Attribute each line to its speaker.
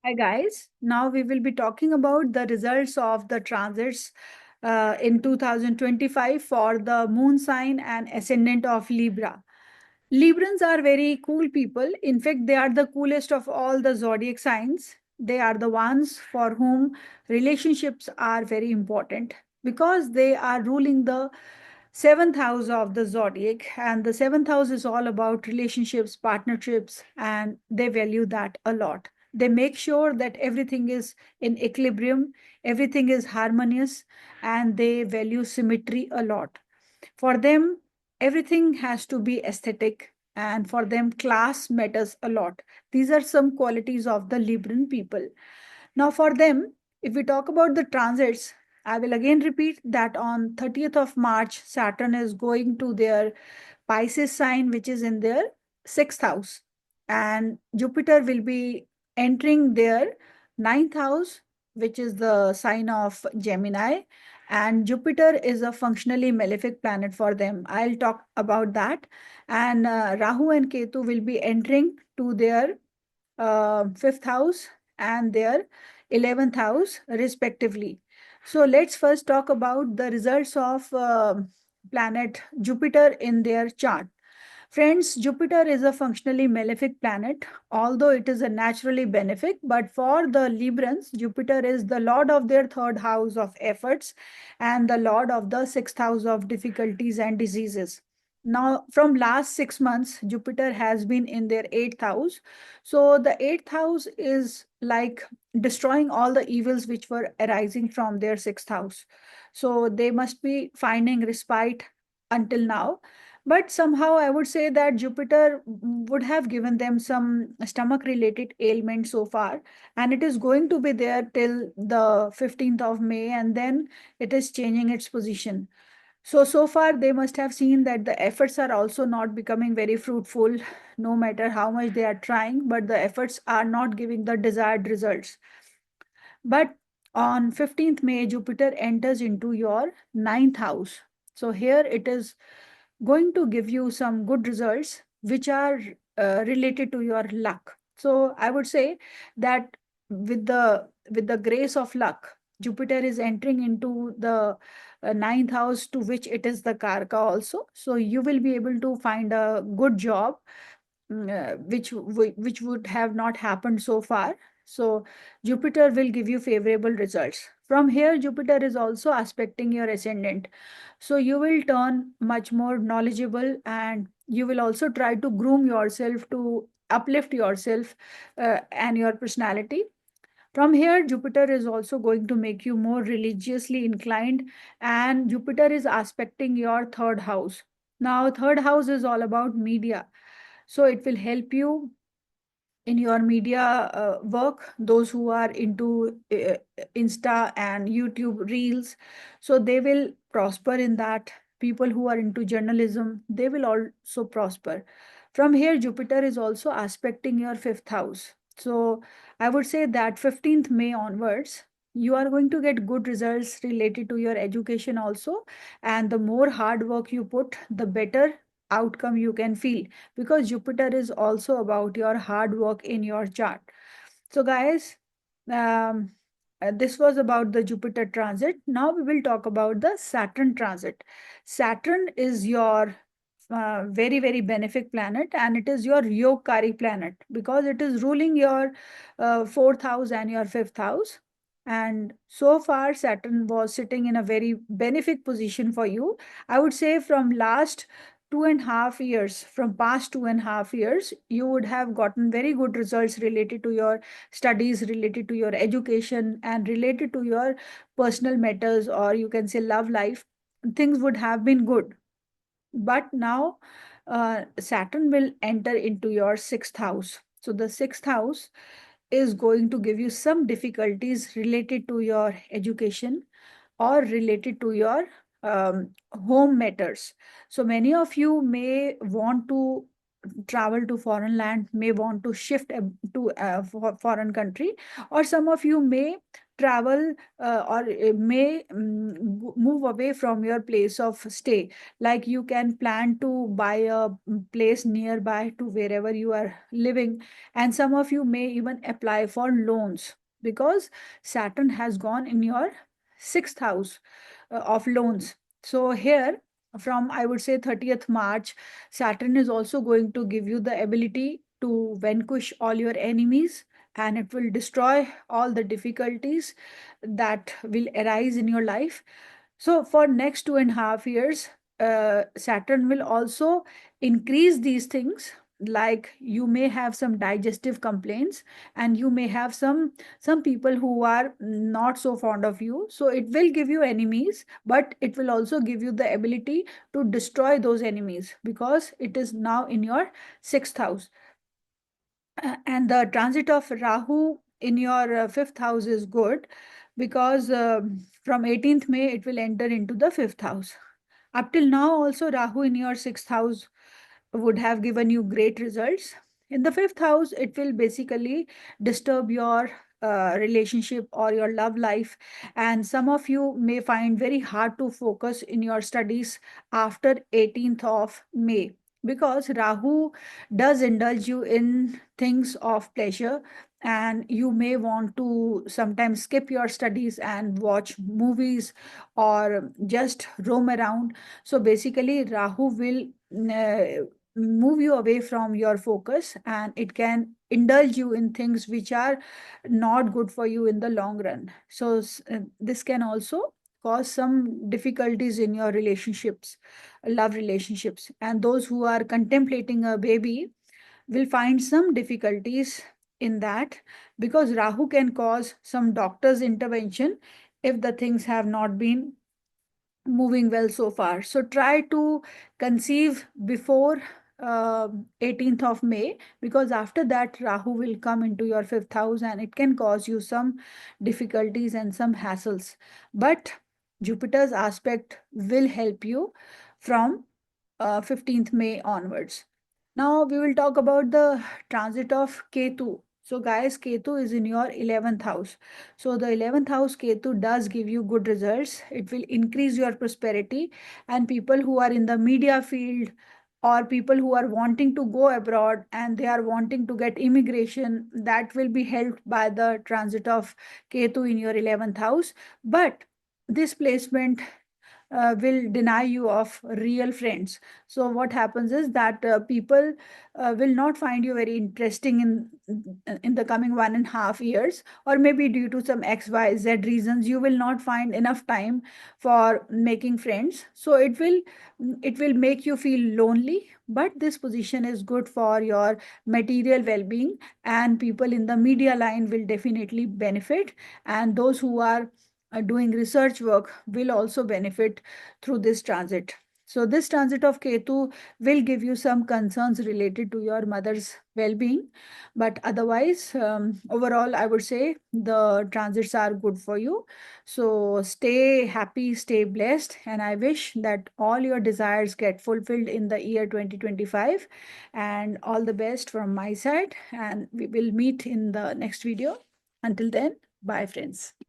Speaker 1: Hi guys, now we will be talking about the results of the transits in 2025 for the moon sign and ascendant of Libra. Librans are very cool people. In fact, they are the coolest of all the zodiac signs. They are the ones for whom relationships are very important because they are ruling the seventh house of the zodiac. And the seventh house is all about relationships, partnerships, and they value that a lot. They make sure that everything is in equilibrium, everything is harmonious, and they value symmetry a lot. For them, everything has to be aesthetic, and for them, class matters a lot. These are some qualities of the Libran people. Now, for them, if we talk about the transits, I will again repeat that on 30th of March, Saturn is going to their Pisces sign, which is in their sixth house, and Jupiter will be entering their ninth house, which is the sign of Gemini. And Jupiter is a functionally malefic planet for them. I'll talk about that. And Rahu and Ketu will be entering to their fifth house and their 11th house, respectively. So let's first talk about the results of planet Jupiter in their chart. Friends, Jupiter is a functionally malefic planet, although it is a naturally benefic. But for the Librans, Jupiter is the lord of their third house of efforts and the lord of the sixth house of difficulties and diseases. Now, from last 6 months, Jupiter has been in their eighth house. So the eighth house is like destroying all the evils which were arising from their sixth house. So they must be finding respite until now, but somehow I would say that Jupiter would have given them some stomach related ailment so far, and it is going to be there till the 15th of May, and then it is changing its position. So far they must have seen that the efforts are also not becoming very fruitful, no matter how much they are trying, but the efforts are not giving the desired results. But on 15th May, Jupiter enters into your ninth house. So here it is going to give you some good results which are related to your luck. So I would say that with the grace of luck, Jupiter is entering into the ninth house, to which it is the karka also. So you will be able to find a good job, which would have not happened so far. So Jupiter will give you favorable results. From here, Jupiter is also aspecting your ascendant. So you will turn much more knowledgeable, and you will also try to groom yourself to uplift yourself and your personality. From here, Jupiter is also going to make you more religiously inclined, and Jupiter is aspecting your third house. Now, third house is all about media. So it will help you in your media work, those who are into Insta and YouTube reels. So they will prosper in that. People who are into journalism, they will also prosper. From here, Jupiter is also aspecting your fifth house. So I would say that 15th May onwards, you are going to get good results related to your education also. And the more hard work you put, the better outcome you can feel, because Jupiter is also about your hard work in your chart. So, guys, um, this was about the Jupiter transit. Now we will talk about the Saturn transit. Saturn is your very, very benefic planet, and it is your Yogkari planet because it is ruling your fourth house and your fifth house. And so far, Saturn was sitting in a very benefic position for you. I would say from last 2.5 years, from past 2.5 years, you would have gotten very good results related to your studies, related to your education, and related to your personal matters, or you can say love life. Things would have been good. But now Saturn will enter into your sixth house. So the sixth house is going to give you some difficulties related to your education or related to your home matters. So many of you may want to travel to foreign land, may want to shift to a foreign country, or some of you may travel or may move away from your place of stay. Like you can plan to buy a place nearby to wherever you are living, and some of you may even apply for loans because Saturn has gone in your sixth house of loans. So here, from I would say 30th March, Saturn is also going to give you the ability to vanquish all your enemies, and it will destroy all the difficulties that will arise in your life. So for next 2.5 years, Saturn will also increase these things. Like you may have some digestive complaints, and you may have some people who are not so fond of you. So it will give you enemies, but it will also give you the ability to destroy those enemies because it is now in your sixth house. And the transit of Rahu in your fifth house is good because from 18th May it will enter into the fifth house. Up till now, also Rahu in your sixth house would have given you great results. In the fifth house, it will basically disturb your relationship or your love life, and some of you may find very hard to focus in your studies after 18th of May because Rahu does indulge you in things of pleasure, and you may want to sometimes skip your studies and watch movies or just roam around. So basically Rahu will move you away from your focus, and it can indulge you in things which are not good for you in the long run. So this can also cause some difficulties in your relationships, love relationships, and those who are contemplating a baby will find some difficulties in that because Rahu can cause some doctor's intervention if the things have not been moving well so far. So try to conceive before 18th of May, because after that Rahu will come into your fifth house and it can cause you some difficulties and some hassles. But Jupiter's aspect will help you from 15th May onwards. Now we will talk about the transit of Ketu. So guys, Ketu is in your 11th house. So the 11th house Ketu does give you good results. It will increase your prosperity, and people who are in the media field or people who are wanting to go abroad and they are wanting to get immigration, that will be helped by the transit of Ketu in your 11th house. But this placement will deny you of real friends. So what happens is that people will not find you very interesting in the coming 1.5 years, or maybe due to some XYZ reasons you will not find enough time for making friends. So it will make you feel lonely. But this position is good for your material well-being, and people in the media line will definitely benefit, and those who are doing research work will also benefit through this transit. So this transit of Ketu will give you some concerns related to your mother's well-being, but otherwise, overall, I would say the transits are good for you. So stay happy, stay blessed, and I wish that all your desires get fulfilled in the year 2025. And all the best from my side, and we will meet in the next video. Until then, bye, friends.